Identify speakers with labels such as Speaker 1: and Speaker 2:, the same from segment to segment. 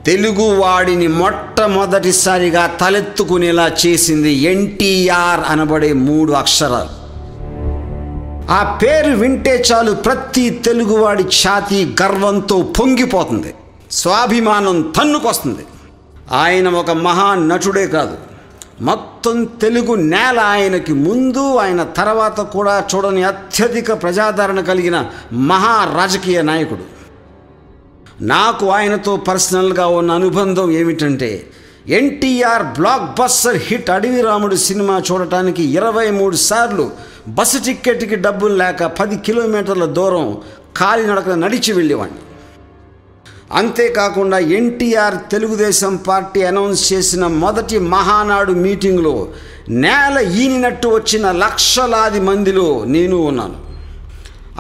Speaker 1: తెలుగువాడిని మొట్టమొదటిసారిగా తలెత్తుకునేలా చేసింది ఎన్టీఆర్ అనబడే 3 అక్షరాలు. ఆ పేరు వింటే చాలు ప్రతి తెలుగువాడి ఛాతీ గర్వంతో పొంగిపోతుంది, స్వాభిమానం తన్నుకొస్తుంది. ఆయన ఒక మహానటుడే కాదు, మొత్తం తెలుగు నేల ఆయనకి ముందు, ఆయన తర్వాత కూడా చూడని అత్యధిక ప్రజాదరణ కలిగిన మహా రాజకీయ నాయకుడు. నాకు ఆయనతో పర్సనల్గా ఉన్న అనుబంధం ఏమిటంటే, ఎన్టీఆర్ బ్లాక్ బస్టర్ హిట్ అడవి రాముడు సినిమా చూడటానికి 23 సార్లు బస్సు టిక్కెట్కి డబ్బులు లేక 10 కిలోమీటర్ల దూరం కాలినడకన నడిచి వెళ్ళేవాడిని. అంతేకాకుండా ఎన్టీఆర్ తెలుగుదేశం పార్టీ అనౌన్స్ చేసిన మొదటి మహానాడు మీటింగ్లో నేల ఈనినట్టు వచ్చిన లక్షలాది మందిలో నేను ఉన్నాను.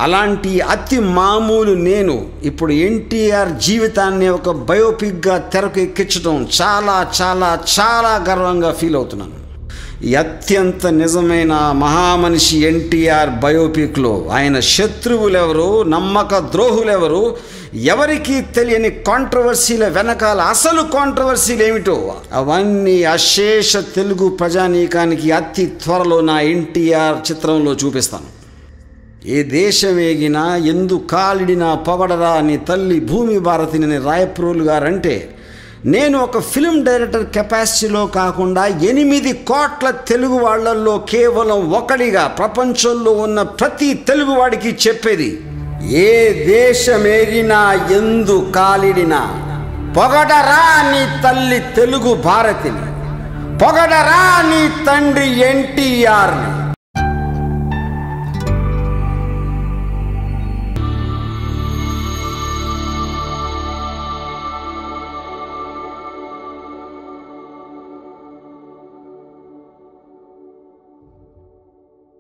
Speaker 1: అలాంటి అతి మామూలు నేను ఇప్పుడు ఎన్టీఆర్ జీవితాన్ని ఒక బయోపిక్గా తెరకు ఎక్కించడం చాలా చాలా చాలా గర్వంగా ఫీల్ అవుతున్నాను. ఈ అత్యంత నిజమైన మహామనిషి ఎన్టీఆర్ బయోపిక్లో ఆయన శత్రువులెవరు, నమ్మక ద్రోహులెవరు, ఎవరికీ తెలియని కాంట్రవర్సీల వెనకాల అసలు కాంట్రవర్సీలు ఏమిటో అవన్నీ అశేష తెలుగు ప్రజానీకానికి అతి త్వరలో నా ఎన్టీఆర్ చిత్రంలో చూపిస్తాను. ఏ దేశం ఏగినా ఎందు కాలిడినా పొగడరా అని తల్లి భూమి భారతిని రాయప్రోలు గారంటే, నేను ఒక ఫిల్మ్ డైరెక్టర్ కెపాసిటీలో కాకుండా 8 కోట్ల తెలుగు వాళ్లల్లో కేవలం ఒకడిగా ప్రపంచంలో ఉన్న ప్రతి తెలుగువాడికి చెప్పేది, ఏ దేశమేగినా ఎందు కాలిడినా పొగడరా నీ తల్లి తెలుగు భారతిని, పొగడరా నీ తండ్రి ఎన్టీఆర్ని.